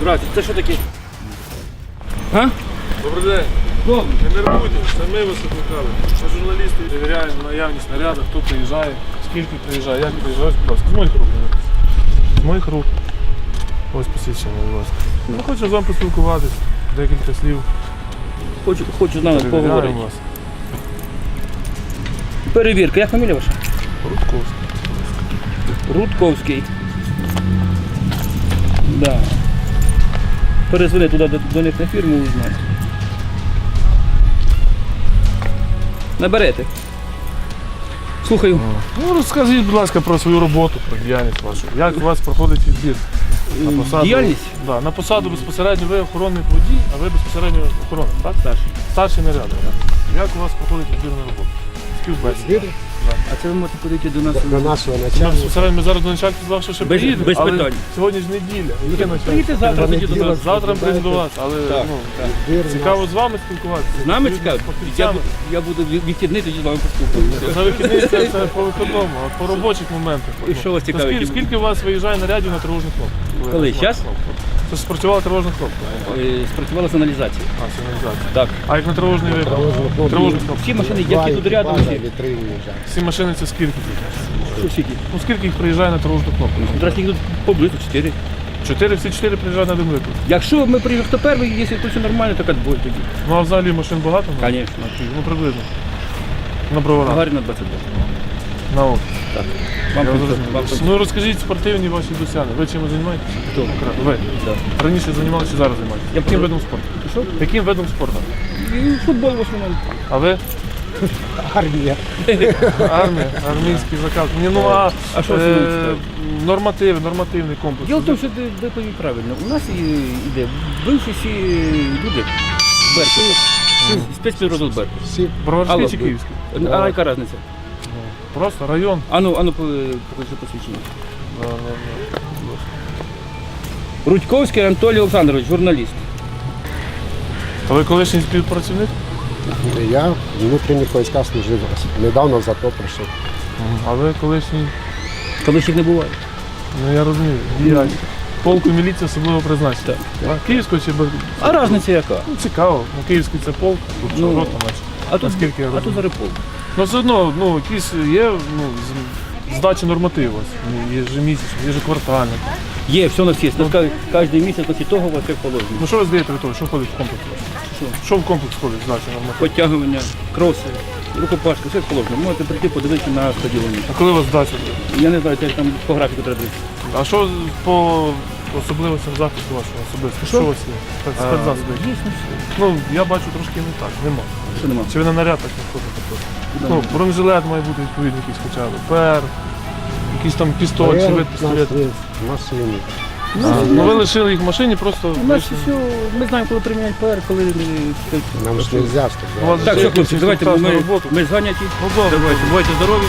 Здравствуйте, це що таке? А? Добрий день. Добре. Не нервуйтесь, це ми вас викликали. Ми журналісти перевіряємо наявність наряду, хто приїжджає, скільки приїжджає, як приїжджає. Будь ласка, з моїх рук. З моїх рук. Ось посвідчення, будь ласка. Ми хочемо з вами поспілкуватись, декілька слів. Хочу з нами поговорити. Перевіряємо вас. Перевірка. Як фамілія ваша? Рудковський. Рудковський. Да. Перезвони туди до них на фірму, узнати. Наберете. Слухаю. Ну, розкажіть, будь ласка, про свою роботу, про діяльність вашу. Як у вас проходить відбір? На посаду, Діяльність? Да, на посаду безпосередньо ви охоронник водій, а ви безпосередньо охоронник, так? Старший. Старший наряд. Як у вас проходить відбір на роботу? Співбесіда. А це ви можете подійти до нас? До нашого Ми начальника. безпосередньо ми зараз до начальника сказав, що ще Без приїде, але питань. сьогодні ж неділя. Яке начальство? Приїдьте завтра, тоді до нас. Завтра ми прийдемо до вас, але Так, ну, Відбір цікаво з вами спілкуватися. З нами цікаво? Фахівцями. Я буду вихідний, тоді з вами поспілкуюся. За вихідний це по вихідному, а по робочих моментах. І що вас цікавить? Скільки у вас виїжджає нарядів на тривожну кнопку? Коли? Щас? Це ж спрацювала тривожна кнопка. Спрацювала сигналізація. А, сигналізація. Так. А як на тривожний випадок? Тривожна кнопка. Всі машини, які тут рядом, всі. вітрині їжджать. Всі машини це скільки? Що скільки? Ну скільки їх приїжджає на тривожну кнопку? Зараз їх тут поблизу 4. Всі 4 приїжджають на один виклик. Якщо ми приїжджаємо, хто перший, якщо тут все нормально, то відбой тоді. Ну а взагалі машин багато? Звісно. Ну приблизно. На Броварах. Гагаріна 22. На око. Так. Я Вам зрозумів. Ну розкажіть спортивні ваші досягнення. Ви чим займаєтесь? Хто? Ви. Да. Раніше займалися, зараз займаєтесь. Я Яким видом спорту? Що? Яким видом спорту? Футбол в основному. А ви? Армія. Армія, армійський заказ. Ні, ну А що це? нормативний комплекс. Діло в тому, що доповідь правильно. У нас йде бивші всі люди. Беркут. Спецпідрозділ Беркут. Всі Броварський чи київський? А яка різниця? Просто район. Ану, покажи посвідчення. Рудьковський Анатолій Олександрович, журналіст. А ви колишній співпрацівник? я в внутрішніх військах служив. Недавно за то прийшов. А ви колишній, Коли ще не буває. ну я розумію, діяч. Полку міліції особливо призначення. А Київського чи А різниця яка? Ну, цікаво. Ну, Київський це полк, тут Ну, рота наче. А тут, Наскільки я а тут розумію. зараз полк. Ну все одно, ну, якісь є здачі нормативу. Єжемісячні, єжеквартальні. Є, все на всі. Кожен місяць на того вас як положено. Ну що ви здаєте від того, що входить в комплекс? Що? Що в комплекс входить здачі нормативу? Підтягування, кроси, рукопашки, все як положено. Можете прийти подивитися на стадіоні. А коли у вас здача? Я не знаю, як там по графіку треба дивитися. А що по особливостям захисту вашого особисто? Що у вас є? Так, спецзасоби. Є, ну все. Ну, я бачу трошки не так, нема. Що нема? Чи ви на наряд так не ходите? Ну, бронежилет має бути відповідний якийсь хоча б. ПР, якийсь там пістоль, чи вид пістолет. В машині. Ну ви лишили їх в машині, просто У нас все, ми знаємо, коли приміняють ПР, коли Нам ж не можна, у вас Так, ще що, хлопці, якийсь давайте, час на ми роботу. зганяті. Ну, добре. Давайте, бувайте здорові.